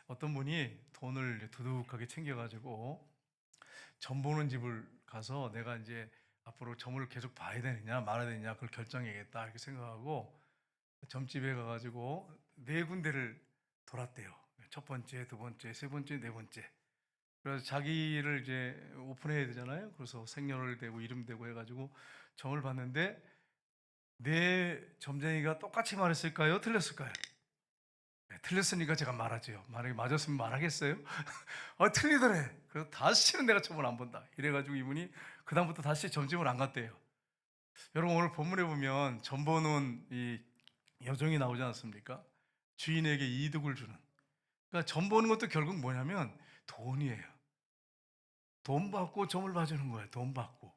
어떤 분이 돈을 두둑하게 챙겨가지고 점 보는 집을 가서 내가 이제 앞으로 점을 계속 봐야 되느냐 말아야 되느냐 그걸 결정해야겠다 이렇게 생각하고 점집에 가가지고 네 군데를 돌았대요. 첫 번째, 두 번째, 세 번째, 네 번째. 그래서 자기를 이제 오픈해야 되잖아요. 그래서 생년월 대고 이름 대고 해가지고 점을 봤는데 네 점쟁이가 똑같이 말했을까요? 틀렸을까요? 네, 틀렸으니까 제가 말하죠. 만약에 맞았으면 말하겠어요? 틀리더래. 그래서 다시는 내가 점을 안 본다. 이래가지고 이분이 그다음부터 다시 점집을 안 갔대요. 여러분 오늘 본문에 보면 점 보는 이 여종이 나오지 않습니까? 주인에게 이득을 주는. 그러니까 점 보는 것도 결국 뭐냐면 돈이에요. 돈 받고 점을 봐주는 거예요. 돈 받고.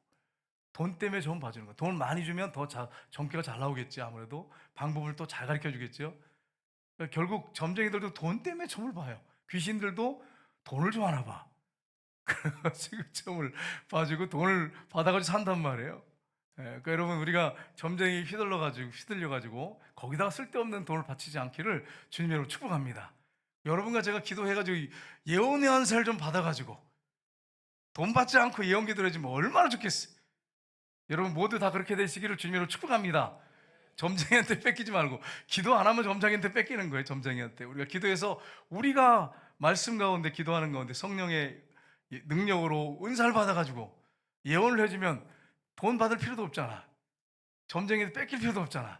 돈 때문에 점 봐주는 거예요. 돈 많이 주면 더 점괘가 잘 나오겠지. 아무래도 방법을 또 잘 가르쳐 주겠죠. 그러니까 결국 점쟁이들도 돈 때문에 점을 봐요. 귀신들도 돈을 좋아하나 봐. 그래가지고 점을 봐주고 돈을 받아가지고 산단 말이에요. 그러니까 여러분 우리가 점쟁이 휘둘려가지고 거기다가 쓸데없는 돈을 바치지 않기를 주님으로 축복합니다. 여러분과 제가 기도해가지고 예언의 안세를 좀 받아가지고 돈 받지 않고 예언 기도해주면 얼마나 좋겠어요. 여러분 모두 다 그렇게 되시기를 주님으로 축복합니다. 점쟁이한테 뺏기지 말고 기도 안 하면 점쟁이한테 뺏기는 거예요. 점쟁이한테 우리가 기도해서 우리가 말씀 가운데 기도하는 가운데 성령의 능력으로 은사를 받아가지고 예언을 해주면 돈 받을 필요도 없잖아. 점쟁이한테 뺏길 필요도 없잖아.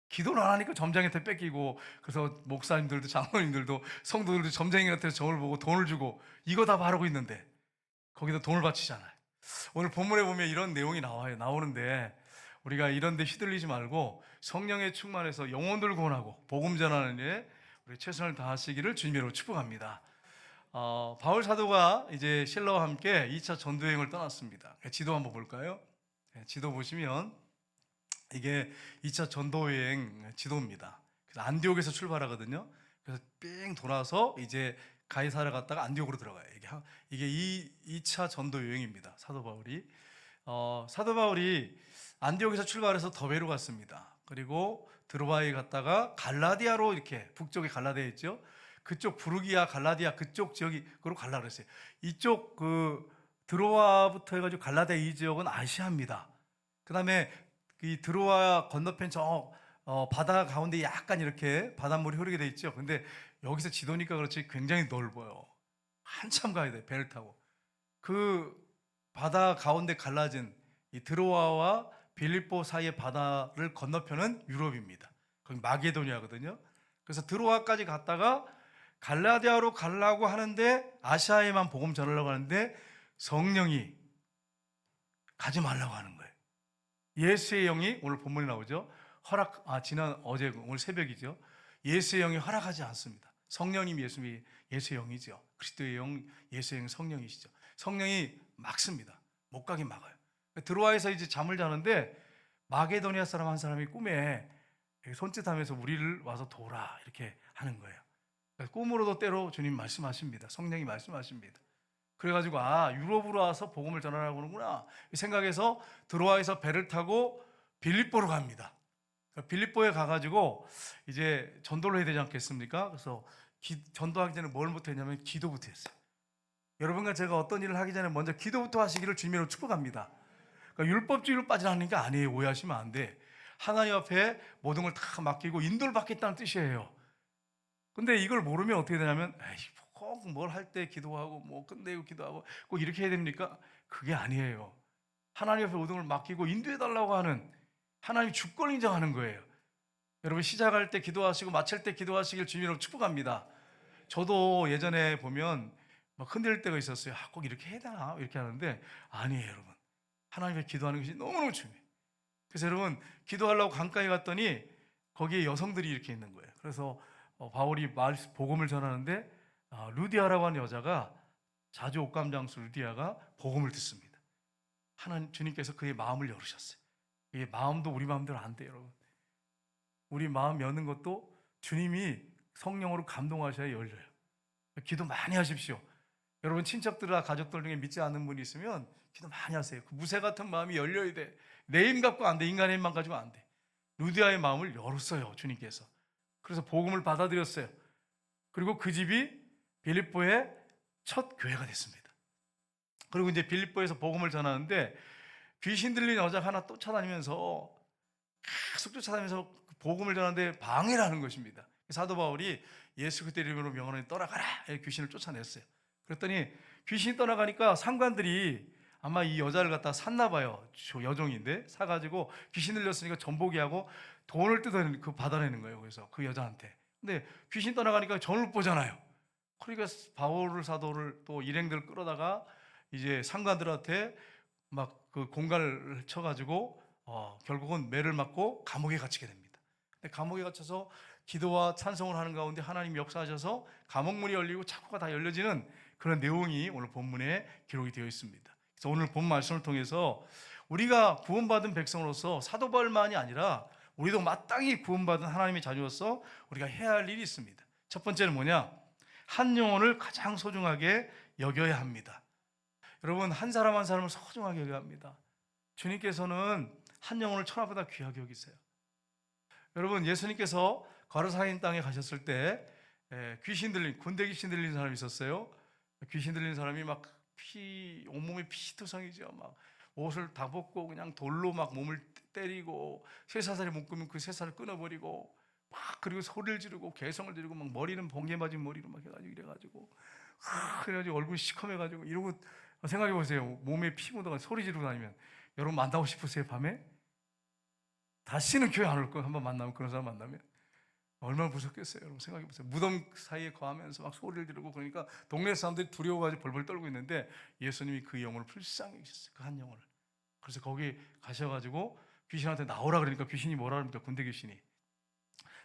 기도를 안 하니까 점쟁이한테 뺏기고 그래서 목사님들도 장로님들도 성도들도 점쟁이한테 점을 보고 돈을 주고 이거 다 바르고 있는데 거기다 돈을 바치잖아요. 오늘 본문에 보면 이런 내용이 나오는데 우리가 이런 데 휘둘리지 말고 성령의 충만해서 영혼들 구원하고 복음 전하는 일에 우리 최선을 다하시기를 주님으로 축복합니다. 바울 사도가 이제 실라와 함께 2차 전도 여행을 떠났습니다. 지도 한번 볼까요? 지도 보시면 이게 2차 전도 여행 지도입니다. 그래서 안디옥에서 출발하거든요. 그래서 삥 돌아서 이제 가이사랴 갔다가 안디옥으로 들어가요. 이게 2차 전도 여행입니다. 사도 바울이 안디옥에서 출발해서 더베로 갔습니다. 그리고 드로아에 갔다가 갈라디아로 이렇게 북쪽에 갈라디아 있죠. 그쪽 부르기아, 갈라디아 그쪽 지역으로 갈라 그랬어요. 이쪽 그 드로아부터 해가지고 갈라디아 이 지역은 아시아입니다. 그 다음에 이 드로아 건너편 바다 가운데 약간 이렇게 바닷물이 흐르게 돼 있죠. 근데 여기서 지도니까 그렇지 굉장히 넓어요. 한참 가야 돼, 배를 타고. 그 바다 가운데 갈라진 이 드로아와 빌립보 사이의 바다를 건너편은 유럽입니다. 거기 마게도니아거든요. 그래서 드로아까지 갔다가 갈라디아로 가려고 하는데 아시아에만 복음 전하려고 하는데 성령이 가지 말라고 하는 거예요. 예수의 영이 오늘 본문에 나오죠. 오늘 새벽이죠. 예수의 영이 허락하지 않습니다. 성령님 예수의 영이죠. 그리스도의 영, 예수의 영 성령이시죠. 성령이 막습니다. 못 가게 막아요. 드로아에서 이제 잠을 자는데 마게도니아 사람 한 사람이 꿈에 손짓하면서 우리를 와서 도우라 이렇게 하는 거예요. 꿈으로도 때로 주님 말씀하십니다. 성령이 말씀하십니다. 그래가지고 유럽으로 와서 복음을 전하라고 하는구나 생각해서 드로아에서 배를 타고 빌립보로 갑니다. 빌립보에 가가지고 이제 전도를 해야 되지 않겠습니까? 그래서 전도하기 전에 뭘부터 했냐면 기도부터 했어요. 여러분과 제가 어떤 일을 하기 전에 먼저 기도부터 하시기를 주님으로 축복합니다. 그러니까 율법주의로 빠지라는 게 아니에요. 오해하시면 안 돼. 하나님 앞에 모든 걸 다 맡기고 인도를 받겠다는 뜻이에요. 근데 이걸 모르면 어떻게 되냐면 꼭 뭘 할 때 기도하고 뭐 끝내고 기도하고 꼭 이렇게 해야 됩니까? 그게 아니에요. 하나님 앞에 모든 걸 맡기고 인도해달라고 하는 하나님 주권 인정하는 거예요. 여러분 시작할 때 기도하시고 마칠 때 기도하시길 주님으로 축복합니다. 저도 예전에 보면 막 흔들릴 때가 있었어요. 꼭 이렇게 해야 되나? 이렇게 하는데 아니에요, 여러분. 하나님 앞에 기도하는 것이 너무너무 중요해요. 그래서 여러분 기도하려고 강가에 갔더니 거기에 여성들이 이렇게 있는 거예요. 그래서 바울이 복음을 전하는데 루디아라고 하는 여자가 자주 옥감 장수 루디아가 복음을 듣습니다. 하나님 주님께서 그의 마음을 열으셨어요. 이게 마음도 우리 마음대로 안 돼요, 여러분. 우리 마음 여는 것도 주님이 성령으로 감동하셔야 열려요. 기도 많이 하십시오. 여러분 친척들이나 가족들 중에 믿지 않는 분이 있으면 기도 많이 하세요. 그 무쇠 같은 마음이 열려야 돼. 내 힘 갖고 안 돼. 인간의 힘만 가지고 안 돼. 루디아의 마음을 열었어요, 주님께서. 그래서 복음을 받아들였어요. 그리고 그 집이 빌립보의 첫 교회가 됐습니다. 그리고 이제 빌립보에서 복음을 전하는데 귀신 들린 여자가 하나 쫓아다니면서 계속 쫓아다니면서 복음을 전하는데 방해를 하는 것입니다. 사도 바울이 예수 그리스도 이름으로 명하노니 떠나가라, 귀신을 쫓아냈어요. 그랬더니 귀신이 떠나가니까 상관들이 아마 이 여자를 갖다 샀나 봐요. 여종인데 사가지고 귀신 들렸으니까 전보기 하고 돈을 받아내는 거예요. 그래서 그 여자한테. 근데 귀신 떠나가니까 전을 못 보잖아요. 그러니까 바울 사도를 또 일행들 끌어다가 이제 상관들한테 막 그 공갈을 쳐가지고 결국은 매를 맞고 감옥에 갇히게 됩니다. 근데 감옥에 갇혀서 기도와 찬송을 하는 가운데 하나님이 역사하셔서 감옥문이 열리고 창고가 다 열려지는 그런 내용이 오늘 본문에 기록이 되어 있습니다. 그래서 오늘 본 말씀을 통해서 우리가 구원받은 백성으로서 사도 바울만이 아니라 우리도 마땅히 구원받은 하나님의 자녀로서 우리가 해야 할 일이 있습니다. 첫 번째는 뭐냐? 한 영혼을 가장 소중하게 여겨야 합니다. 여러분, 한 사람 한 사람을 소중하게 여겨야 합니다. 주님께서는 한 영혼을 천하보다 귀하게 여기세요. 여러분, 예수님께서 가르사인 땅에 가셨을 때 군대 귀신 들린 사람이 있었어요. 귀신 들린 사람이 막 온몸에 피투성이죠. 막 옷을 다 벗고 그냥 돌로 막 몸을 때리고 쇠사슬에 묶으면 그 쇠사슬을 끊어버리고 막 그리고 소리를 지르고 개성을 지르고 막 머리는 번개 맞은 머리로 막 해가지고 이래가지고 그래가지고 얼굴이 시커매가지고 이러고 생각해 보세요. 몸에 피 묻어가 소리 지르고 다니면 여러분 만나고 싶으세요? 밤에? 다시는 교회 안 올 거예요. 한번 만나면 그런 사람 만나면 얼마나 무섭겠어요. 여러분 생각해 보세요. 무덤 사이에 거하면서 막 소리를 지르고 그러니까 동네 사람들이 두려워가지고 벌벌 떨고 있는데 예수님이 그 영혼을 불쌍히 여기셨어요. 그 한 영혼을. 그래서 거기 가셔가지고 귀신한테 나오라 그러니까 귀신이 뭐라 그럽니까? 군대 귀신이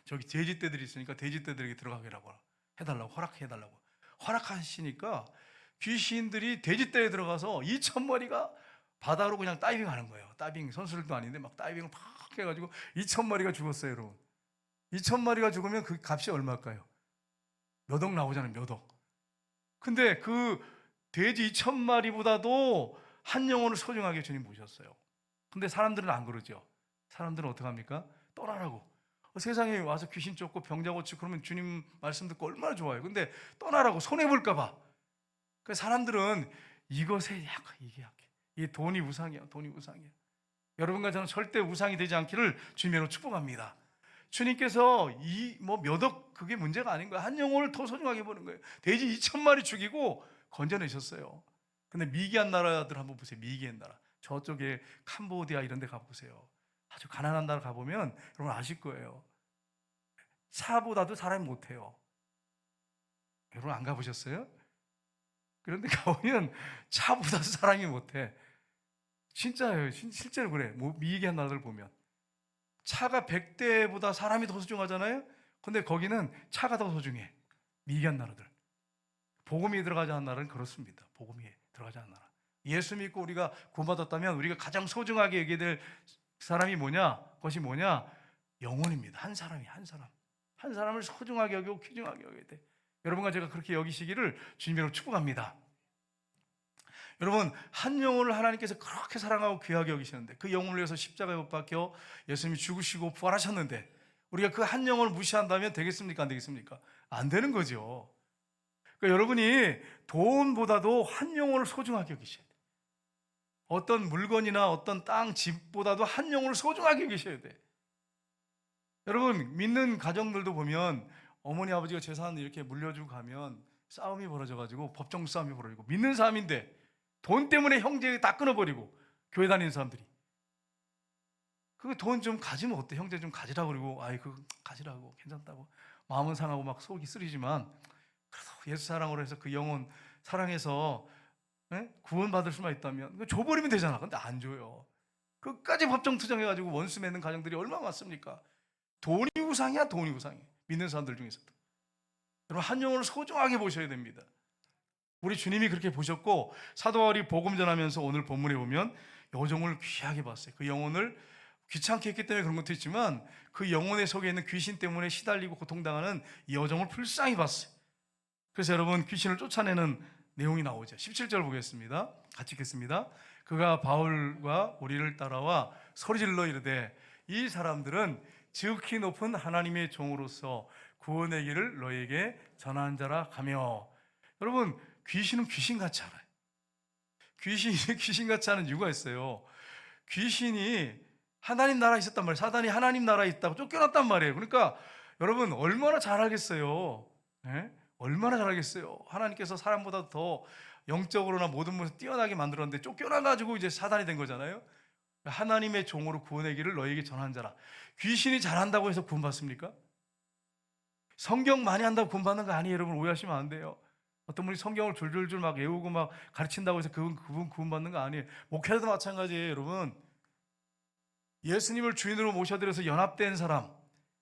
저기 돼지떼들이 있으니까 돼지떼들에게 들어가게라고 해달라고 허락해달라고 허락하시니까 귀신들이 돼지떼에 들어가서 2,000마리가 바다로 그냥 다이빙하는 거예요. 다이빙 선수들도 아닌데 막 다이빙을 팍 해가지고 2,000마리가 죽었어요. 여러분 2,000마리가 죽으면 그 값이 얼마일까요? 몇 억 나오잖아요. 몇 억. 근데 그 돼지 2,000마리보다도 한 영혼을 소중하게 주님 보셨어요. 근데 사람들은 안 그러죠. 사람들은 어떻게 합니까? 떠나라고. 세상에 와서 귀신 쫓고 병자 고치고 그러면 주님 말씀 듣고 얼마나 좋아요. 근데 떠나라고 손해볼까 봐. 그 사람들은 이것에 약해, 이게 약해. 이게 돈이 우상이야. 돈이 우상이야. 여러분과 저는 절대 우상이 되지 않기를 주님으로 축복합니다. 주님께서 몇 억 그게 문제가 아닌 거예요. 한 영혼을 더 소중하게 보는 거예요. 돼지 2,000마리 죽이고 건져내셨어요. 근데 미개한 나라들 한번 보세요. 미개한 나라. 저쪽에 캄보디아 이런 데 가보세요. 아주 가난한 나라 가보면 여러분 아실 거예요. 차보다도 사람이 못해요. 여러분 안 가보셨어요? 그런데 가보면 차보다도 사람이 못해. 진짜예요. 실제로 그래. 미개한 나라들 보면 차가 100대보다 사람이 더 소중하잖아요. 근데 거기는 차가 더 소중해. 미개한 나라들. 복음이 들어가지 않은 나라는 그렇습니다. 복음이 들어가지 않은 나라. 예수 믿고 우리가 구원받았다면 우리가 가장 소중하게 여겨야 될 사람이 뭐냐? 그것이 뭐냐? 영혼입니다. 한 사람이 한 사람. 한 사람을 소중하게 여기고 귀중하게 여겨야 돼. 여러분과 제가 그렇게 여기시기를 주님으로 축복합니다. 여러분 한 영혼을 하나님께서 그렇게 사랑하고 귀하게 여기시는데 그 영혼을 위해서 십자가에 못 박혀 예수님이 죽으시고 부활하셨는데 우리가 그 한 영혼을 무시한다면 되겠습니까? 안 되겠습니까? 안 되는 거죠. 그러니까 여러분이 돈보다도 한 영혼을 소중하게 여기셔야 돼요. 어떤 물건이나 어떤 땅, 집보다도 한 영혼을 소중하게 여기셔야 돼. 여러분 믿는 가정들도 보면 어머니 아버지가 재산 이렇게 물려주고 가면 싸움이 벌어져가지고 법정 싸움이 벌어지고 믿는 사람인데 돈 때문에 형제 다 끊어버리고 교회 다니는 사람들이 그 돈 좀 가지면 어때? 형제 좀 가지라고 그러고 아이 그거 가지라고 괜찮다고 마음은 상하고 막 속이 쓰리지만 그래도 예수 사랑으로 해서 그 영혼 사랑해서 구원받을 수만 있다면 줘버리면 되잖아. 근데 안 줘요. 끝까지 법정 투정해가지고 원수 맺는 가정들이 얼마나 많습니까? 돈이 우상이야. 돈이 우상이야. 믿는 사람들 중에서도. 여러분 한 영혼을 소중하게 보셔야 됩니다. 우리 주님이 그렇게 보셨고 사도 바울이 복음 전하면서 오늘 본문에 보면 여종을 귀하게 봤어요. 그 영혼을 귀찮게 했기 때문에 그런 것도 있지만 그 영혼의 속에 있는 귀신 때문에 시달리고 고통당하는 이 여종을 불쌍히 봤어요. 그래서 여러분 귀신을 쫓아내는 내용이 나오죠. 17절 보겠습니다. 같이 읽겠습니다. 그가 바울과 우리를 따라와 소리질러 이르되 이 사람들은 지극히 높은 하나님의 종으로서 구원의 길을 너에게 전한 자라 가며 여러분, 귀신은 귀신같이 알아요. 귀신이 귀신같이 하는 이유가 있어요. 귀신이 하나님 나라에 있었단 말이에요. 사단이 하나님 나라에 있다고 쫓겨났단 말이에요. 그러니까 여러분 얼마나 잘 알겠어요. 예? 얼마나 잘 알겠어요. 하나님께서 사람보다 더 영적으로나 모든 면에서 뛰어나게 만들었는데 쫓겨나가지고 이제 사단이 된 거잖아요. 하나님의 종으로 구원의 길을 너에게 전한 자라. 귀신이 잘한다고 해서 구원받습니까? 성경 많이 한다고 구원받는 거 아니에요. 여러분 오해하시면 안 돼요. 어떤 분이 성경을 줄줄줄 막 외우고 막 가르친다고 해서 그분 구원받는 거 아니에요. 목회자도 마찬가지예요. 여러분, 예수님을 주인으로 모셔드려서 연합된 사람,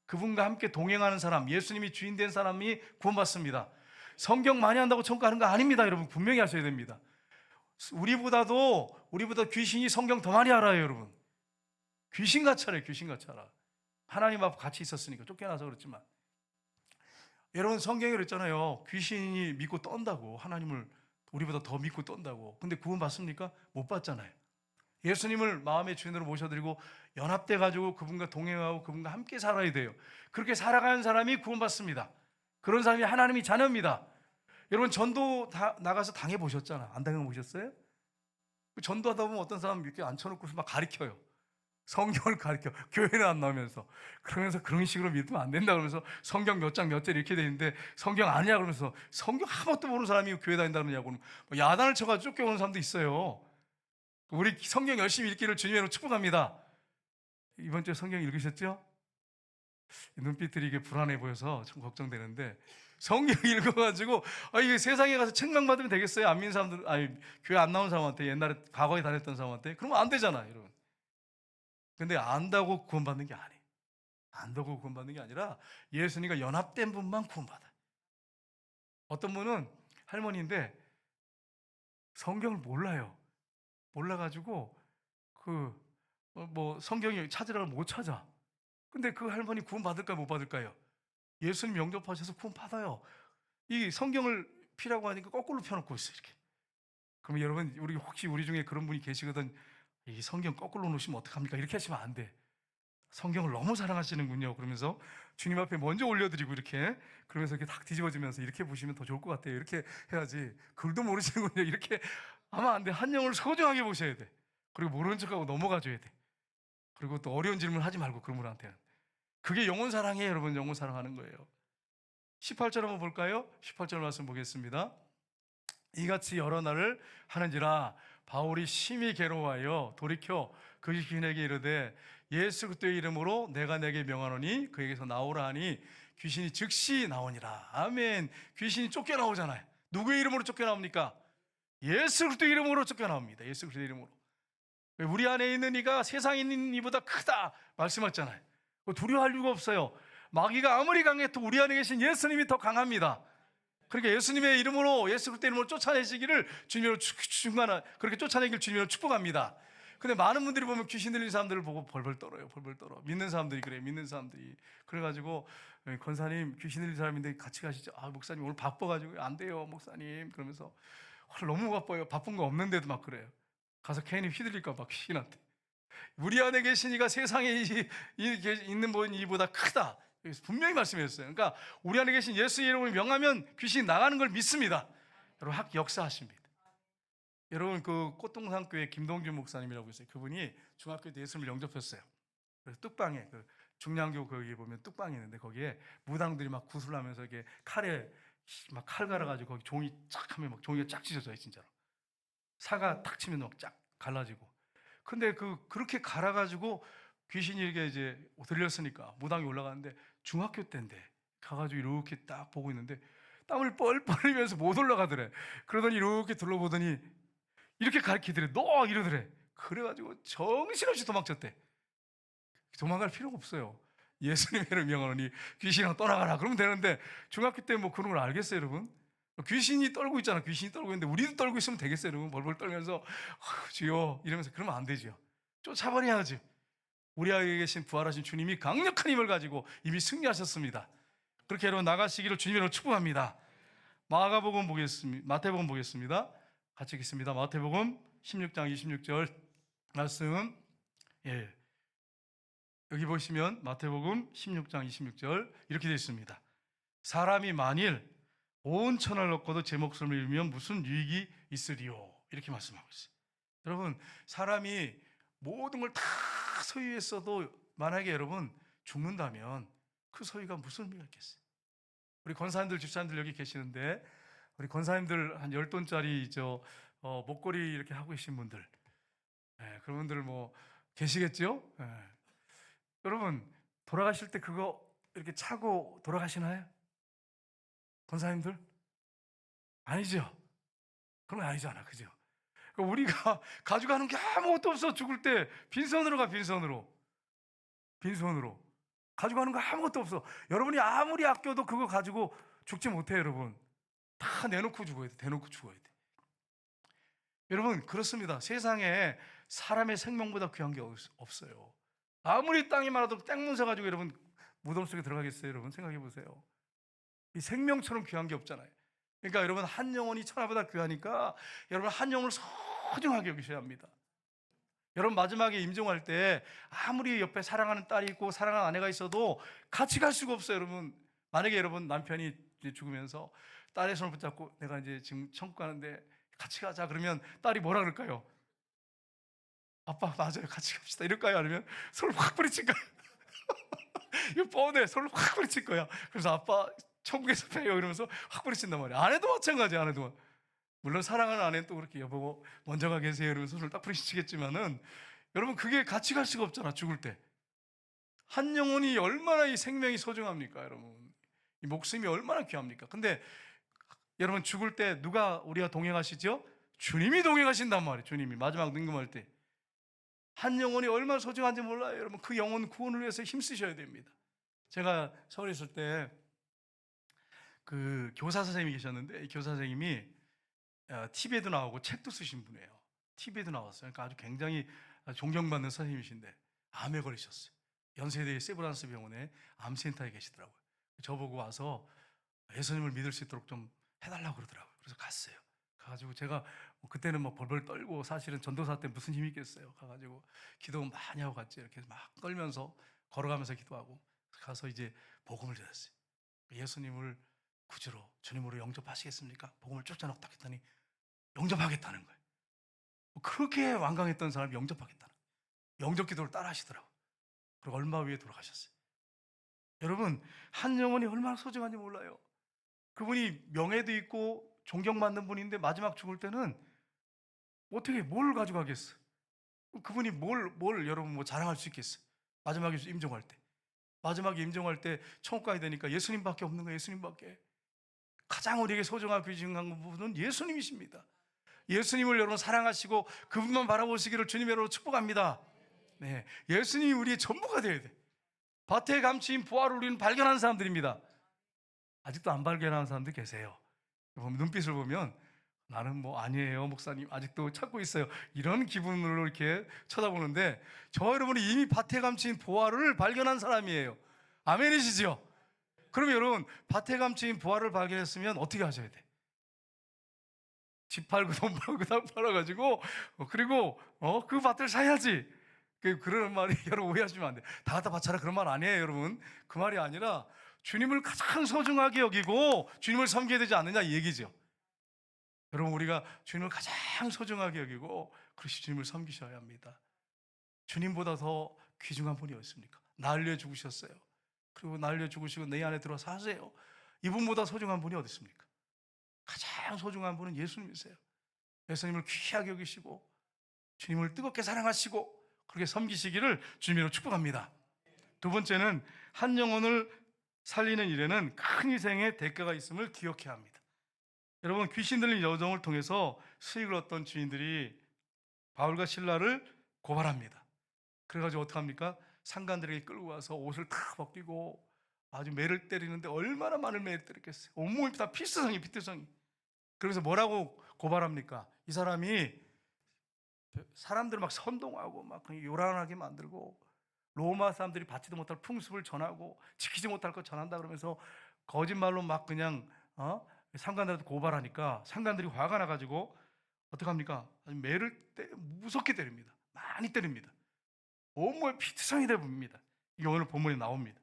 그분과 함께 동행하는 사람, 예수님이 주인 된 사람이 구원받습니다. 성경 많이 한다고 천국 가는 거 아닙니다. 여러분 분명히 하셔야 됩니다. 우리보다 귀신이 성경 더 많이 알아요. 여러분, 귀신같이 알아요. 귀신같이 알아. 하나님 앞 같이 있었으니까 쫓겨나서 그렇지만, 여러분 성경에 그랬잖아요. 귀신이 믿고 떤다고, 하나님을 우리보다 더 믿고 떤다고. 근데 구원 받습니까? 못 받잖아요. 예수님을 마음의 주인으로 모셔드리고 연합돼 가지고 그분과 동행하고 그분과 함께 살아야 돼요. 그렇게 살아가는 사람이 구원받습니다. 그런 사람이 하나님의 자녀입니다. 여러분 전도 나가서 당해보셨잖아. 안 당해보셨어요? 전도하다 보면 어떤 사람 이렇게 앉혀놓고서 막 가르쳐요. 성경을 가르쳐. 교회는 안 나오면서. 그러면서 그런 식으로 믿으면 안 된다 그러면서 성경 몇 장 몇 절 이렇게 돼 있는데 성경 아니야 그러면서 성경 아무것도 모르는 사람이 교회 다닌다느냐고 야단을 쳐가지고 쫓겨오는 사람도 있어요. 우리 성경 열심히 읽기를 주님으로 축복합니다. 이번 주에 성경 읽으셨죠? 눈빛들이 이게 불안해 보여서 좀 걱정되는데, 성경 읽어가지고 이게 세상에 가서 책망 받으면 되겠어요? 안 믿는 사람들, 교회 안 나온 사람한테, 옛날에 과거에 다녔던 사람한테 그러면 안 되잖아, 여러분. 근데 안다고 구원받는 게 아니에요. 안다고 구원받는 게 아니라 예수님과 연합된 분만 구원받아요. 어떤 분은 할머니인데 성경을 몰라요. 몰라가지고 성경이 찾으라고 못 찾아. 근데 그 할머니 구원 받을까요, 못 받을까요? 예수님 영접하셔서 구원 받아요. 이 성경을 피라고 하니까 거꾸로 펴놓고 있어요, 이렇게. 그럼 여러분, 혹시 우리 중에 그런 분이 계시거든, 이 성경 거꾸로 놓으시면 어떡합니까? 이렇게 하시면 안 돼. 성경을 너무 사랑하시는군요. 그러면서 주님 앞에 먼저 올려드리고 이렇게, 그러면서 이렇게 딱 뒤집어지면서 이렇게 보시면 더 좋을 것 같아요. 이렇게 해야지. 글도 모르시는군요. 이렇게 하면 안 돼. 한 영을 소중하게 보셔야 돼. 그리고 모르는 척하고 넘어가줘야 돼. 그리고 또 어려운 질문 하지 말고, 그런 분한테는. 그게 영혼 사랑이에요. 여러분, 영혼 사랑하는 거예요. 18절 한번 볼까요? 18절 말씀 보겠습니다. 이같이 여러 날을 하는지라 바울이 심히 괴로워하여 돌이켜 그 귀신에게 이르되 예수 그리스도의 이름으로 내가 내게 명하노니 그에게서 나오라 하니 귀신이 즉시 나오니라. 아멘. 귀신이 쫓겨나오잖아요. 누구의 이름으로 쫓겨나옵니까? 예수 그리스도의 이름으로 쫓겨나옵니다. 예수 그리스도의 이름으로. 우리 안에 있는 이가 세상에 있는 이보다 크다 말씀하셨잖아요. 두려워할 이유가 없어요. 마귀가 아무리 강해도 우리 안에 계신 예수님이 더 강합니다. 그러니까 예수님의 이름으로, 예수 그리스도의 이름으로 쫓아내시기를 주님으로 그렇게 쫓아내기를 주님으로 축복합니다. 근데 많은 분들이 보면 귀신 들린 사람들을 보고 벌벌 떨어요. 벌벌 떨어. 믿는 사람들이 그래요. 믿는 사람들이. 그래가지고 권사님 귀신 들린 사람인데 같이 가시죠. 목사님 오늘 바빠가지고 안 돼요 목사님. 그러면서 너무 바빠요. 바쁜 거 없는데도 막 그래요. 가서 괜히 휘둘릴까 봐 귀신한테. 우리 안에 계신 이가 세상에 있는 분 이보다 크다. 분명히 말씀했어요. 그러니까 우리 안에 계신 예수의 이름을 명하면 귀신이 나가는 걸 믿습니다. 여러분 역사하십니다. 여러분 그 꽃동산교회 김동준 목사님이라고 있어요. 그분이 중학교 때 예수님을 영접했어요. 그래서 뚝방에 중량교 거기에 보면 뚝방이 있는데 거기에 무당들이 막 구슬하면서 이렇게 칼에 막 칼 갈아가지고 거기 종이 쫙 하면 막 종이가 쫙 찢어져요. 진짜로 사과 탁 치면 막 쫙 갈라지고. 근데 그렇게 갈아가지고 귀신이 이렇게 이제 들렸으니까 무당이 올라가는데 중학교 때인데 가가지고 이렇게 딱 보고 있는데 땀을 뻘뻘 흘리면서 못 올라가더래. 그러더니 이렇게 둘러보더니 이렇게 가르치더래. 너 이러더래. 그래가지고 정신없이 도망쳤대. 도망갈 필요가 없어요. 예수님의 이름을 명하노니 귀신아 떠나가라 그러면 되는데, 중학교 때 뭐 그런 걸 알겠어요 여러분? 귀신이 떨고 있잖아. 귀신이 떨고 있는데 우리도 떨고 있으면 되겠어요 여러분? 벌벌 떨면서 주여 이러면서 그러면 안 되죠. 쫓아버려야지. 우리 안에 계신 부활하신 주님이 강력한 힘을 가지고 이미 승리하셨습니다. 그렇게 여러분 나가시기를 주님으로 축복합니다. 마태복음 보겠습니다. 같이 읽겠습니다. 마태복음 16장 26절 말씀. 여기 보시면 마태복음 16장 26절 이렇게 되어 있습니다. 사람이 만일 온 천을 얻고도 제 목숨을 잃으면 무슨 유익이 있으리요? 이렇게 말씀하고 있어요. 여러분, 사람이 모든 걸 다 소유했어도 만약에 여러분 죽는다면 그 소유가 무슨 의미가 있겠어요? 우리 권사님들, 집사님들 여기 계시는데 우리 권사님들 한 10돈짜리 목걸이 이렇게 하고 계신 분들, 그런 분들 뭐 계시겠죠? 여러분, 돌아가실 때 그거 이렇게 차고 돌아가시나요? 권사님들? 아니죠. 그런 거 아니잖아, 그죠? 그러니까 우리가 가져가는 게 아무것도 없어. 죽을 때 빈손으로 가, 빈손으로. 가져가는 거 아무것도 없어. 여러분이 아무리 아껴도 그거 가지고 죽지 못해, 여러분. 다 내놓고 죽어야 돼. 여러분, 그렇습니다. 세상에 사람의 생명보다 귀한 게 없어요. 아무리 땅이 많아도 땡문서 가지고 여러분 무덤 속에 들어가겠어요? 여러분 생각해 보세요. 이 생명처럼 귀한 게 없잖아요. 그러니까 여러분, 한 영혼이 천하보다 귀하니까 여러분 한 영혼을 소중하게 여기셔야 합니다. 여러분, 마지막에 임종할 때 아무리 옆에 사랑하는 딸이 있고 사랑하는 아내가 있어도 같이 갈 수가 없어요. 여러분, 만약에 여러분 남편이 이제 죽으면서 딸의 손을 붙잡고 내가 이제 지금 천국 가는데 같이 가자 그러면 딸이 뭐라 그럴까요? 아빠 맞아요, 같이 갑시다 이럴까요? 아니면 손을 확 뿌리칠까요? 이거 뻔해, 손을 확 뿌리칠 거야. 그래서 아빠 천국에서 봬요 이러면서 확 뿌리친단 말이야. 아내도 마찬가지야. 아내도 물론 사랑하는 아내는 또 그렇게 여보 먼저 가 계세요 이러면서 손을 딱 뿌리치겠지만은 여러분, 그게 같이 갈 수가 없잖아. 죽을 때 한 영혼이 얼마나 이 생명이 소중합니까? 여러분, 이 목숨이 얼마나 귀합니까? 근데 여러분, 죽을 때 누가 우리가 동행하시죠? 주님이 동행하신단 말이에요. 주님이 마지막 능금할 때 한 영혼이 얼마나 소중한지 몰라요. 여러분, 그 영혼 구원을 위해서 힘쓰셔야 됩니다. 제가 서울에 있을 때 그 교사 선생님이 계셨는데 이 교사 선생님이 TV에도 나오고 책도 쓰신 분이에요. TV에도 나왔어요. 그러니까 아주 굉장히 존경받는 선생님이신데 암에 걸리셨어요. 연세대 세브란스 병원에 암센터에 계시더라고요. 저보고 와서 예수님을 믿을 수 있도록 좀 해달라고 그러더라고요. 그래서 갔어요. 가가지고 제가 그때는 막 벌벌 떨고, 사실은 전도사 때 무슨 힘이 있겠어요. 가가지고 기도 많이 하고 갔지. 이렇게 막 떨면서 걸어가면서 기도하고 가서 이제 복음을 전했어요. 예수님을 구주로 주님으로 영접하시겠습니까? 복음을 쫓아놓고 딱 했더니 영접하겠다는 거예요. 그렇게 완강했던 사람이 영접하겠다는 거예요. 영접 기도를 따라 하시더라고요. 그리고 얼마 후에 돌아가셨어요. 여러분, 한 영혼이 얼마나 소중한지 몰라요. 그분이 명예도 있고 존경받는 분인데 마지막 죽을 때는 어떻게 뭘 가져가겠어? 그분이 뭘 여러분 뭐 자랑할 수 있겠어? 마지막에 임종할 때. 마지막에 임종할 때 천국 가야 되니까 예수님밖에 없는 거예요. 예수님밖에. 가장 우리에게 소중하고 귀중한 분은 예수님이십니다. 예수님을 여러분 사랑하시고 그분만 바라보시기를 주님의 이름으로 축복합니다. 네, 예수님이 우리의 전부가 되어야 돼. 밭에 감추인 보화를 우리는 발견한 사람들입니다. 아직도 안 발견하는 사람들 계세요. 눈빛을 보면 나는 뭐 아니에요 목사님, 아직도 찾고 있어요, 이런 기분으로 이렇게 쳐다보는데 저 여러분이 이미 밭에 감추인 보화를 발견한 사람이에요. 아멘이시죠? 그러면 여러분, 밭에 감추인 보화를 발견했으면 어떻게 하셔야 돼? 집 팔고 돈 팔고 땅 팔아가지고 그리고 그 밭을 사야지. 그런 말이 여러분 오해하시면 안 돼. 다 갖다 바쳐라 그런 말 아니에요, 여러분. 그 말이 아니라 주님을 가장 소중하게 여기고 주님을 섬겨야 되지 않느냐 이 얘기죠. 여러분, 우리가 주님을 가장 소중하게 여기고 그렇게 주님을 섬기셔야 합니다. 주님보다 더 귀중한 분이 어딨습니까? 나 알려 죽으셨어요. 그리고 나 알려 죽으시고 내 안에 들어 사세요. 이분보다 소중한 분이 어딨습니까? 가장 소중한 분은 예수님이세요. 예수님을 귀하게 여기시고 주님을 뜨겁게 사랑하시고 그렇게 섬기시기를 주님으로 축복합니다. 두 번째는 한 영혼을 살리는 일에는 큰 희생의 대가가 있음을 기억해야 합니다. 여러분, 귀신 들린 여종을 통해서 수익을 얻던 주인들이 바울과 신라를 고발합니다. 그래가지고 어떡합니까? 상관들에게 끌고 와서 옷을 다 벗기고 아주 매를 때리는데 얼마나 많은 매를 때렸겠어요. 온몸이 다 피투성이. 그래서 뭐라고 고발합니까? 이 사람이 사람들을 막 선동하고 막 요란하게 만들고 로마 사람들이 받지도 못할 풍습을 전하고 지키지 못할 것 전한다 그러면서 거짓말로 막 그냥 상관들한테 고발하니까 상관들이 화가 나가지고 어떡합니까? 매를 무섭게 때립니다. 많이 때립니다. 온몸에 피투성이 되봅니다. 이게 오늘 본문에 나옵니다.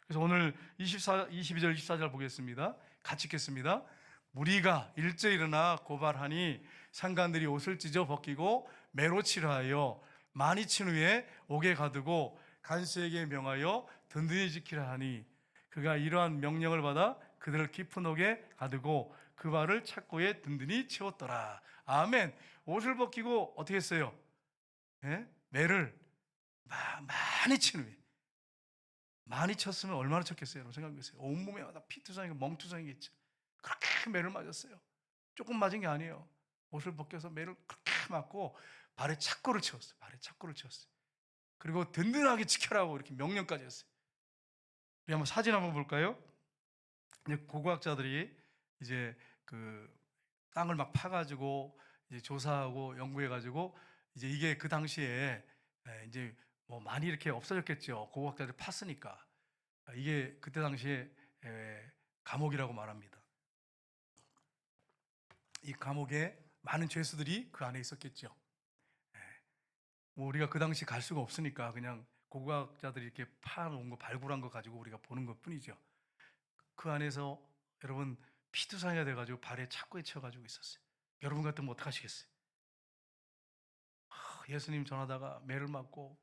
그래서 오늘 22절 24절 보겠습니다. 같이 읽겠습니다. 무리가 일제 일어나 고발하니 상관들이 옷을 찢어 벗기고 매로 치라하여 많이 친 후에 옥에 가두고 간수에게 명하여 든든히 지키라 하니 그가 이러한 명령을 받아 그들을 깊은 옥에 가두고 그 발을 착고에 든든히 채웠더라. 아멘. 옷을 벗기고 어떻게 했어요? 예? 매를 많이 친 후에, 많이 쳤으면 얼마나 쳤겠어요? 여러분 생각해보세요. 온몸에 다 피투성이고 멍투성이겠죠. 그렇게 매를 맞았어요. 조금 맞은 게 아니에요. 옷을 벗겨서 매를 그렇게 맞고 발에 착고를 채웠어요. 발에 착고를 채웠어요. 그리고 든든하게 지켜라고 이렇게 명령까지 했어요. 우리 한번 사진 한번 볼까요? 이제 고고학자들이 이제 그 땅을 막 파가지고 이제 조사하고 연구해가지고 이제 이게 그 당시에 이제 뭐 많이 이렇게 없어졌겠죠. 고고학자들이 팠으니까. 이게 그때 당시에 감옥이라고 말합니다. 이 감옥에 많은 죄수들이 그 안에 있었겠죠. 뭐 우리가 그 당시 갈 수가 없으니까 그냥 고고학자들이 이렇게 파놓은 거, 발굴한 거 가지고 우리가 보는 것 뿐이죠. 그 안에서 여러분 피투성이가 돼가지고 발에 착고에 쳐가지고 있었어요. 여러분 같으면 어떡하시겠어요? 예수님 전하다가 매를 맞고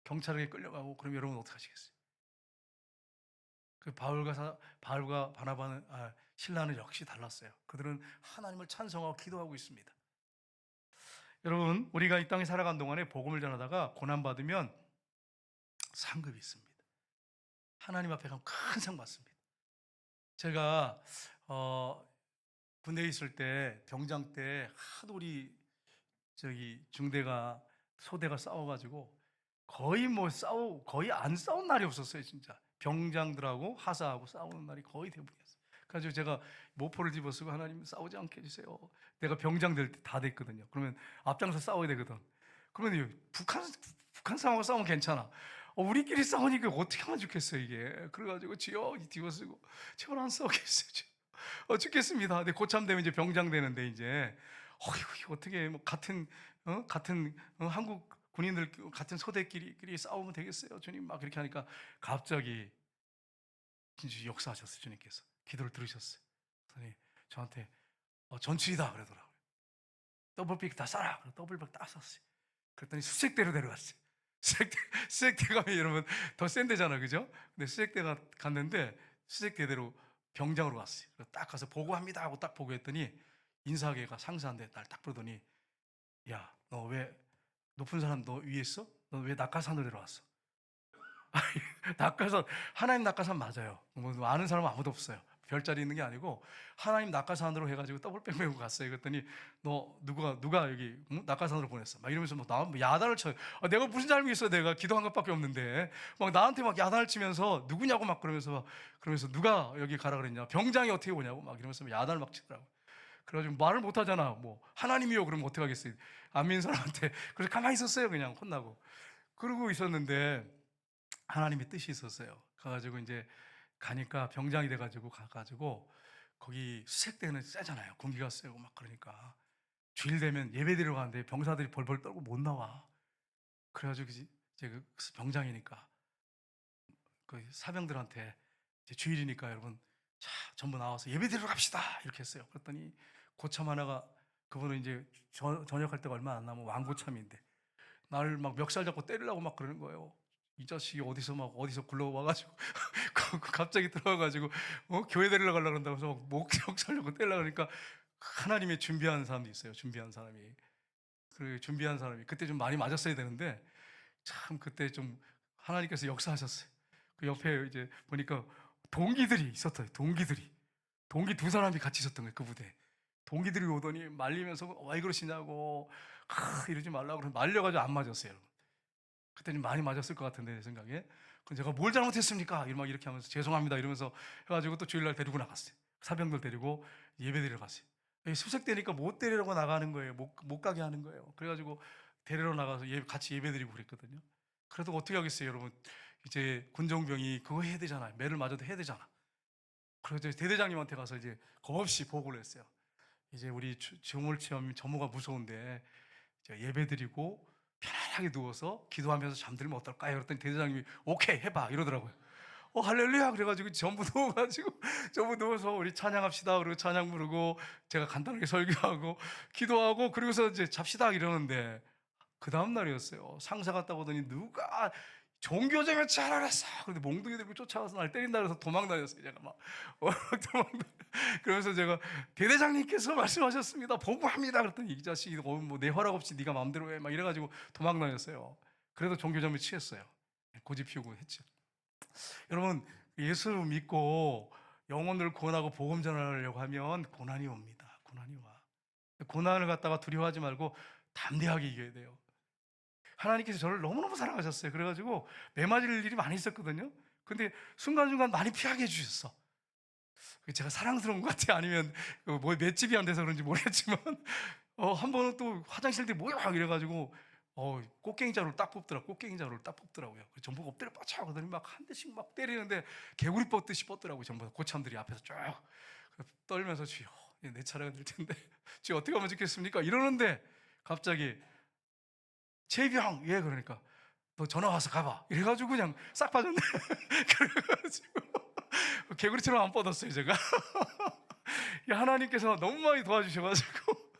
경찰에게 끌려가고 그럼 여러분 어떡하시겠어요? 그 바울과 바나바는 신라는 역시 달랐어요. 그들은 하나님을 찬송하고 기도하고 있습니다. 여러분 우리가 이 땅에 살아간 동안에 복음을 전하다가 고난받으면 상급이 있습니다. 하나님 앞에 가면 큰 상 받습니다. 제가 군대에 있을 때 병장 때 하도 우리 중대가 소대가 싸워가지고 거의 안 싸운 날이 없었어요. 진짜 병장들하고 하사하고 싸우는 날이 거의 대부분이었어요. 그래서 제가 모포를 집어쓰고 하나님 싸우지 않게 해주세요. 내가 병장 될 때 다 됐거든요. 그러면 앞장서 싸워야 되거든. 그러면 북한 상황하고 싸우면 괜찮아. 우리끼리 싸우니까 어떻게 하면 좋겠어요 이게. 그래가지고 지어 뒤집어쓰고 제발 안 싸우겠어요. 죽겠습니다. 근데 고참 되면 이제 병장 되는데 이제 어떻게 뭐 같은 한국 군인들 같은 소대끼리 싸우면 되겠어요, 주님? 막 그렇게 하니까 갑자기 진짜 역사하셨어요, 주님께서. 기도를 들으셨어요. 그랬더니 저한테 전출이다 그러더라고요. 더블백 다 싸라. 더블백 다 쌌어요. 그랬더니 수색대로 데려갔어요. 수색대 가면 여러분 더 센 데잖아, 그죠? 근데 수색대가 갔는데 수색대대로 병장으로 갔어요. 딱 가서 보고합니다 하고 딱 보고했더니 인사계가 상사한테 날 딱 부르더니 야, 너 왜 높은 사람 너 위에 있어? 너 왜 낙하산으로 내려왔어? 낙하산, 하나님 낙하산 맞아요. 뭐 아는 사람은 아무도 없어요. 별자리 있는 게 아니고 하나님 낙하산으로 해가지고 더블백 메고 갔어요. 그랬더니 너 누가 여기 낙하산으로 보냈어? 막 이러면서 막 야단을 쳐요. 내가 무슨 잘못이 있어? 내가 기도한 것밖에 없는데 막 나한테 막 야단을 치면서 누구냐고 막 그러면서 누가 여기 가라 그랬냐? 병장이 어떻게 오냐고 막 이러면서 야단을 막 치더라고. 그래가지고 말을 못 하잖아. 뭐 하나님이요 그러면 어떻게 하겠어요? 안 믿는 사람한테. 그래서 가만히 있었어요. 그냥 혼나고. 그러고 있었는데 하나님의 뜻이 있었어요. 가가지고 이제 가니까 병장이 돼가지고 가가지고 거기 수색대는 세잖아요. 공기가 세고 막 그러니까 주일 되면 예배 드리러 가는데 병사들이 벌벌 떨고 못 나와. 그래가지고 이제 그 병장이니까 그 사병들한테 이제 주일이니까 여러분 자 전부 나와서 예배 드리러 갑시다 이렇게 했어요. 그랬더니 고참 하나가 그분은 이제 전역할 때가 얼마 안 남은 왕고참인데 나를 막 멱살 잡고 때리려고 막 그러는 거예요. 이 자식이 어디서 굴러와가지고 갑자기 들어와가지고 교회 데리러 가려고 그런다고 해서 멱살 잡고 때리려고 그러니까 하나님의 준비한 사람이 있어요. 준비한 사람이 그때 좀 많이 맞았어야 되는데 참 그때 좀 하나님께서 역사하셨어요. 그 옆에 이제 보니까 동기들이 있었어요. 동기 두 사람이 같이 있었던 거예요. 그 부대에. 동기들이 오더니 말리면서 왜 그러시냐고 이러지 말라고 그러면 말려가지고 안 맞았어요. 여러분. 그때는 많이 맞았을 것 같은데 내 생각에. 그럼 제가 뭘 잘못했습니까? 막 이렇게 하면서 죄송합니다 이러면서 해가지고 또 주일날 데리고 나갔어요. 사병들 데리고 예배 드리러 갔어요. 수색되니까 못 데리러 나가는 거예요. 못 가게 하는 거예요. 그래가지고 데리러 나가서 같이 예배 드리고 그랬거든요. 그래도 어떻게 하겠어요 여러분. 이제 군종병이 그거 해야 되잖아요. 매를 맞아도 해야 되잖아. 그래서 대대장님한테 가서 이제 겁없이 보고를 했어요. 이제 우리 주물체험 전무가 무서운데 예배드리고 편안하게 누워서 기도하면서 잠들면 어떨까요? 그랬더니 대대장님이 오케이 해봐 이러더라고요. 할렐루야 그래가지고 전부 누워가지고 전부 누워서 우리 찬양합시다 그리고 찬양 부르고 제가 간단하게 설교하고 기도하고 그리고서 이제 잡시다 이러는데 그 다음 날이었어요. 상사 갔다 오더니 누가 종교적인 잘하랬어. 근데 몽둥이 들고 쫓아와서 날 때린다 그래서 도망 다녔어요. 제가 막 도망 그러면서 제가 대대장님께서 말씀하셨습니다. 보고합니다. 그랬더니 이 자식이 뭐내 허락 없이 네가 마음대로 해 막 이래가지고 도망 다녔어요. 그래도 종교점에 취했어요. 고집 피우고 했죠. 여러분 예수 믿고 영혼을 구원하고 복음 전하려고 하면 고난이 옵니다. 고난이 와. 고난을 갖다가 두려워하지 말고 담대하게 이겨야 돼요. 하나님께서 저를 너무너무 사랑하셨어요. 그래가지고 매 맞을 일이 많이 있었거든요. 근데 순간순간 많이 피하게 해주셨어. 제가 사랑스러운 것 같아요. 아니면 뭐 맷집이 안 돼서 그런지 모르겠지만 한 번은 또 화장실 뭐야 이래가지고 꽃갱이 자루를 딱 뽑더라고요. 꽃갱이 자루를 딱 뽑더라고요. 전부 엎드려 뻗쳐 하더니 막 한 대씩 막 때리는데 개구리 뻗듯이 뻗더라고요. 전부 고참들이 앞에서 쫙 떨면서 주여 내 차례가 될 텐데 주여 어떻게 하면 좋겠습니까? 이러는데 갑자기 최병 예 그러니까 너 전화 와서 가봐 이래가지고 그냥 싹 빠졌네. 그래가지고 개구리처럼 안 뻗었어요 제가. 하나님께서 너무 많이 도와주셔가지고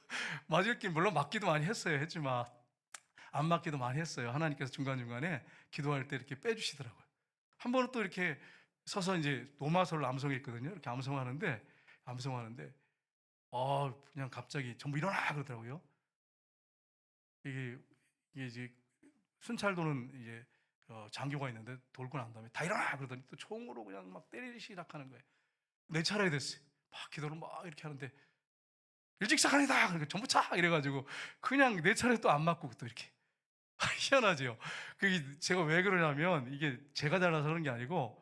맞을 길 물론 맞기도 많이 했어요. 했지만 안 맞기도 많이 했어요. 하나님께서 중간중간에 기도할 때 이렇게 빼주시더라고요. 한 번은 또 이렇게 서서 이제 노마솔을 암송했거든요. 이렇게 암송하는데 그냥 갑자기 전부 일어나 그러더라고요. 이게 이제 순찰도는 이제 장교가 있는데 돌고 난 다음에 다 일어나 그러더니 또 총으로 그냥 막 때리기 시작하는 거예요. 내 차례가 됐어요. 막 기도를 막 이렇게 하는데 일찍 시작하니다 그러니까 전부 차 이래가지고 그냥 내 차례 또 안 맞고 또 이렇게 희한하죠. 그게 제가 왜 그러냐면 이게 제가 잘나서 그런 게 아니고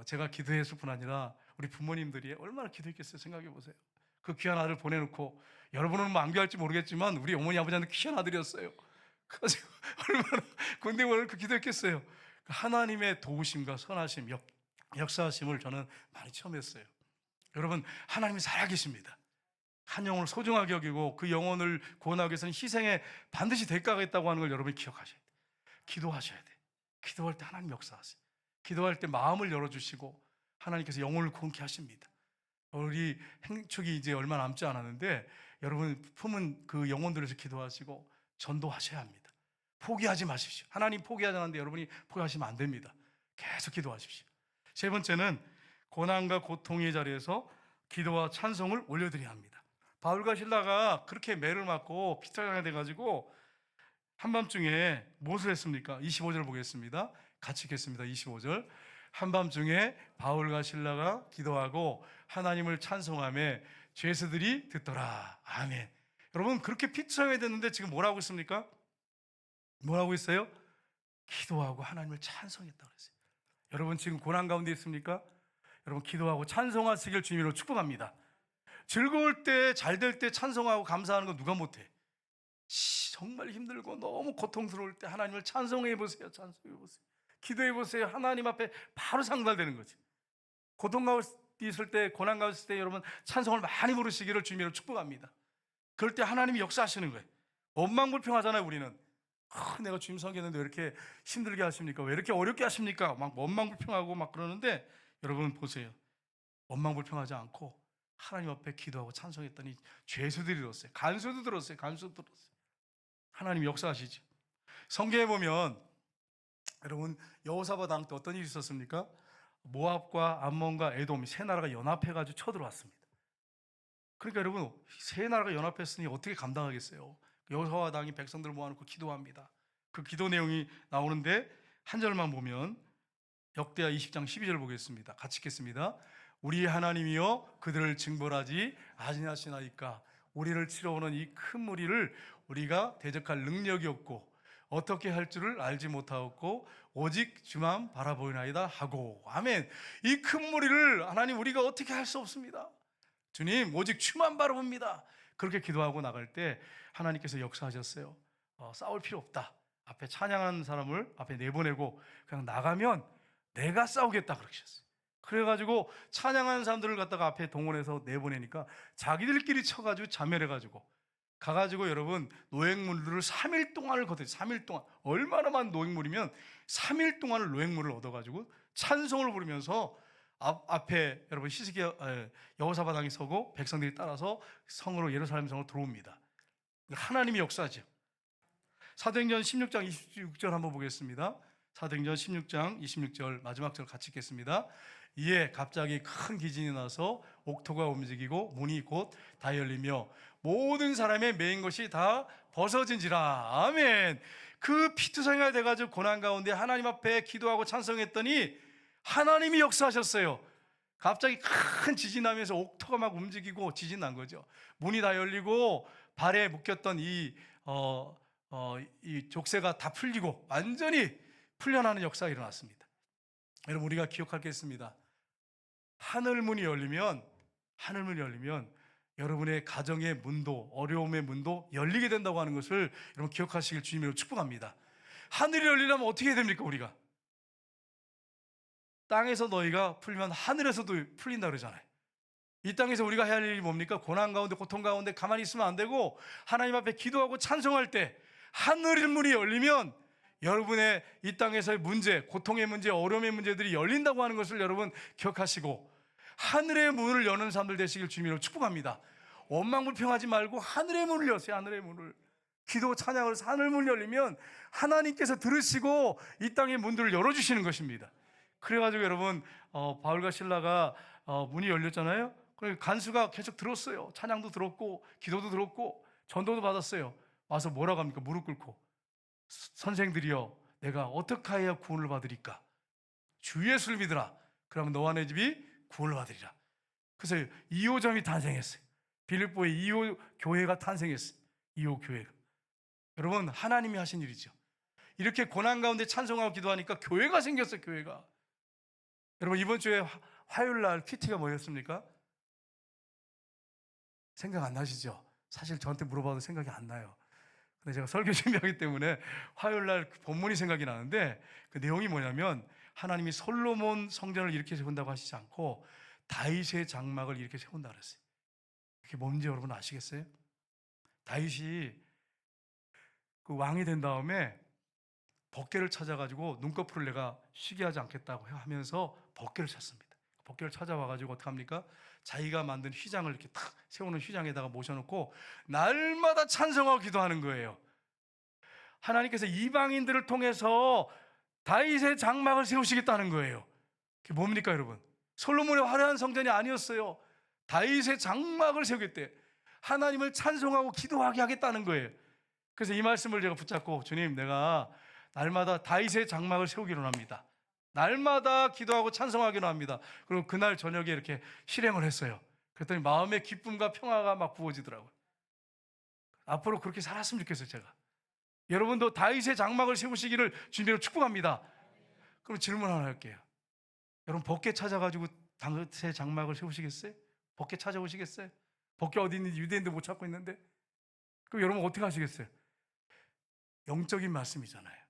제가 기도했을 뿐 아니라 우리 부모님들이 얼마나 기도했겠어요. 생각해 보세요. 그 귀한 아들 보내놓고 여러분은 뭐 안교할지 모르겠지만 우리 어머니 아버지한테 귀한 아들이었어요. 그래서 얼마나 군대 보내놓고 기도했겠어요. 하나님의 도우심과 선하심, 역사하심을 저는 많이 체험했어요. 여러분 하나님이 살아계십니다. 한 영혼을 소중하게 여기고 그 영혼을 구원하기 위해서는 희생에 반드시 대가가 있다고 하는 걸 여러분이 기억하셔야 돼요. 기도하셔야 돼요. 기도할 때 하나님 역사하세요. 기도할 때 마음을 열어주시고 하나님께서 영혼을 구원케 하십니다. 우리 행축이 이제 얼마 남지 않았는데 여러분 품은 그 영혼들에서 기도하시고 전도하셔야 합니다. 포기하지 마십시오. 하나님 포기하지 않는데 여러분이 포기하시면 안 됩니다. 계속 기도하십시오. 세 번째는 고난과 고통의 자리에서 기도와 찬송을 올려드려야 합니다. 바울과 실라가 그렇게 매를 맞고 피살당하게 돼가지고 한밤중에 무엇을 했습니까? 25절 보겠습니다. 같이 읽겠습니다. 25절. 한밤중에 바울과 실라가 기도하고 하나님을 찬송하며 죄수들이 듣더라. 아멘. 여러분 그렇게 피살당하게 됐는데 지금 뭐라고 있습니까? 뭐라고 있어요? 기도하고 하나님을 찬송했다고 그랬어요. 여러분 지금 고난 가운데 있습니까? 여러분 기도하고 찬송하시길 주님으로 축복합니다. 즐거울 때, 잘 될 때 찬송하고 감사하는 거 누가 못해? 정말 힘들고 너무 고통스러울 때 하나님을 찬송해 보세요. 찬송해 보세요. 기도해 보세요. 하나님 앞에 바로 상달되는 거지. 고통 가운데 있을 때, 고난 가운데 있을 때 여러분 찬송을 많이 부르시기를 주님으로 축복합니다. 그럴 때 하나님이 역사하시는 거예요. 원망불평하잖아요. 우리는 내가 주님 섬겼는데 왜 이렇게 힘들게 하십니까? 왜 이렇게 어렵게 하십니까? 막 원망불평하고 막 그러는데 여러분 보세요. 원망불평하지 않고 하나님 앞에 기도하고 찬송했더니 죄수들이 들었어요. 간수도 들었어요. 간수도 들었어요. 하나님 역사하시죠. 성경에 보면 여러분 여호사밧 왕 때 어떤 일이 있었습니까? 모압과 암몬과 에돔 세 나라가 연합해가지고 쳐들어왔습니다. 그러니까 여러분 세 나라가 연합했으니 어떻게 감당하겠어요? 여호사밧 왕이 백성들을 모아놓고 기도합니다. 그 기도 내용이 나오는데 한 절만 보면 역대하 20장 12절 보겠습니다. 같이 읽겠습니다. 우리 하나님이여 그들을 징벌하지 아니하시나이까. 우리를 치러오는 이 큰 무리를 우리가 대적할 능력이 없고 어떻게 할 줄을 알지 못하였고 오직 주만 바라보이나이다 하고. 아멘. 이 큰 무리를 하나님 우리가 어떻게 할 수 없습니다. 주님 오직 주만 바라봅니다. 그렇게 기도하고 나갈 때 하나님께서 역사하셨어요. 싸울 필요 없다. 앞에 찬양하는 사람을 앞에 내보내고 그냥 나가면 내가 싸우겠다 그러셨어요. 그래가지고 찬양하는 사람들을 갖다가 앞에 동원해서 내보내니까 자기들끼리 쳐가지고 자멸해가지고 가가지고 여러분 노획물들을 3일 동안을 거둬요. 3일 동안 얼마나 많은 노획물이면 3일 동안을 노획물을 얻어가지고 찬송을 부르면서 앞에 여러분 여호사밧 왕이 서고 백성들이 따라서 성으로 예루살렘 성으로 들어옵니다. 하나님이 역사하죠. 사도행전 16장 26절 한번 보겠습니다. 사도행전 16장 26절 마지막 절 같이 읽겠습니다. 이에 갑자기 큰 기진이 나서 옥토가 움직이고 문이 곧 다 열리며 모든 사람의 매인 것이 다 벗어진지라. 아멘. 그 피투성이가 돼가지고 고난 가운데 하나님 앞에 기도하고 찬송했더니 하나님이 역사하셨어요. 갑자기 큰 지진 나면서 옥토가 막 움직이고 지진 난 거죠. 문이 다 열리고 발에 묶였던 이 족쇄가 다 풀리고 완전히 풀려나는 역사가 일어났습니다. 여러분, 우리가 기억할 게 있습니다. 하늘문이 열리면 여러분의 가정의 문도, 어려움의 문도 열리게 된다고 하는 것을 여러분 기억하시길 주님으로 축복합니다. 하늘이 열리려면 어떻게 해야 됩니까? 우리가 땅에서 너희가 풀면 하늘에서도 풀린다 그러잖아요. 이 땅에서 우리가 해야 할 일이 뭡니까? 고난 가운데, 고통 가운데 가만히 있으면 안 되고 하나님 앞에 기도하고 찬송할 때 하늘의 문이 열리면 여러분의 이 땅에서의 문제, 고통의 문제, 어려움의 문제들이 열린다고 하는 것을 여러분 기억하시고 하늘의 문을 여는 사람들 되시길 주님으로 축복합니다. 원망불평하지 말고 하늘의 문을 여세요. 하늘의 문을. 기도 찬양을 해서 하늘 문이 열리면 하나님께서 들으시고 이 땅의 문들을 열어주시는 것입니다. 그래가지고 여러분 바울과 실라가 문이 열렸잖아요. 그래서 간수가 계속 들었어요. 찬양도 들었고 기도도 들었고 전도도 받았어요. 와서 뭐라고 합니까? 무릎 꿇고 선생들이여 내가 어떻게 해야 구원을 받으리까? 주 예수를 믿으라. 그러면 너와 내 집이 구원을 받으리라. 그래서 2호점이 탄생했어요. 빌립보에 2호 교회가 탄생했어요. 2호 교회가. 여러분, 하나님이 하신 일이죠. 이렇게 고난 가운데 찬송하고 기도하니까 교회가 생겼어요. 교회가. 여러분, 이번 주에 화요일 날 큐티가 뭐였습니까? 생각 안 나시죠? 사실 저한테 물어봐도 생각이 안 나요. 근데 제가 설교 준비하기 때문에 화요일 날 본문이 생각이 나는데 그 내용이 뭐냐면 하나님이 솔로몬 성전을 이렇게 세운다고 하시지 않고 다윗의 장막을 이렇게 세운다 그랬어요. 그게 뭔지 여러분 아시겠어요? 다윗이 그 왕이 된 다음에 법궤를 찾아가지고 눈꺼풀을 내가 쉬게 하지 않겠다고 하면서 법궤를 찾습니다. 법궤를 찾아와가지고 어떡합니까? 자기가 만든 휘장을 이렇게 탁 세우는 휘장에다가 모셔놓고 날마다 찬송하고 기도하는 거예요. 하나님께서 이방인들을 통해서 다윗의 장막을 세우시겠다는 거예요. 그게 뭡니까 여러분? 솔로몬의 화려한 성전이 아니었어요. 다윗의 장막을 세우겠대. 하나님을 찬송하고 기도하게 하겠다는 거예요. 그래서 이 말씀을 제가 붙잡고 주님, 내가 날마다 다윗의 장막을 세우기로 합니다. 날마다 기도하고 찬송하기로 합니다. 그리고 그날 저녁에 이렇게 실행을 했어요. 그랬더니 마음의 기쁨과 평화가 막 부어지더라고요. 앞으로 그렇게 살았으면 좋겠어요. 제가. 여러분도 다윗의 장막을 세우시기를 주님으로 축복합니다. 그럼 질문 하나 할게요. 여러분, 법궤 찾아가지고 다윗의 장막을 세우시겠어요? 법궤 찾아오시겠어요? 법궤 어디 있는지 유대인도 못 찾고 있는데. 그럼 여러분 어떻게 하시겠어요? 영적인 말씀이잖아요.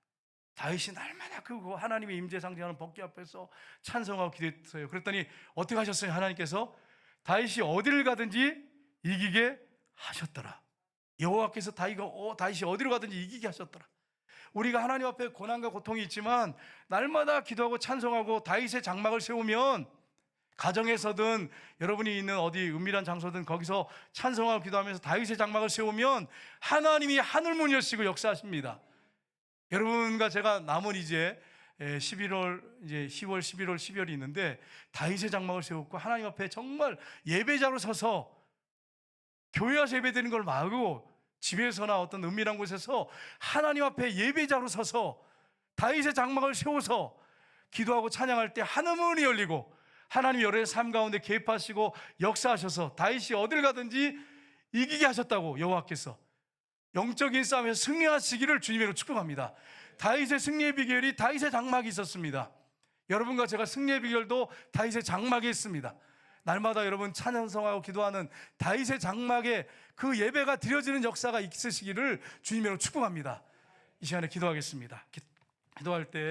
다윗이 날마다 그 하나님의 임재 상징하는 법궤 앞에서 찬송하고 기도했어요. 그랬더니 어떻게 하셨어요? 하나님께서 다윗이 어디를 가든지 이기게 하셨더라. 여호와께서 다윗이 어디로 가든지 이기게 하셨더라. 우리가 하나님 앞에 고난과 고통이 있지만 날마다 기도하고 찬송하고 다윗의 장막을 세우면 가정에서든 여러분이 있는 어디 은밀한 장소든 거기서 찬송하고 기도하면서 다윗의 장막을 세우면 하나님이 하늘문 여시고 역사하십니다. 여러분과 제가 남은 이제 11월, 이제 10월, 11월, 12월이 있는데 다윗의 장막을 세웠고 하나님 앞에 정말 예배자로 서서 교회 와서 예배드리는 걸 말고 집에서나 어떤 은밀한 곳에서 하나님 앞에 예배자로 서서 다윗의 장막을 세워서 기도하고 찬양할 때 하늘문이 열리고 하나님이 여러분의 삶 가운데 개입하시고 역사하셔서 다윗이 어딜 가든지 이기게 하셨다고 여호와께서 영적인 싸움에서 승리하시기를 주님으로 축복합니다. 다윗의 승리의 비결이 다윗의 장막이 있었습니다. 여러분과 제가 승리의 비결도 다윗의 장막에 있습니다. 날마다 여러분 찬양성하고 기도하는 다윗의 장막에 그 예배가 드려지는 역사가 있으시기를 주님으로 축복합니다. 이 시간에 기도하겠습니다. 기도할 때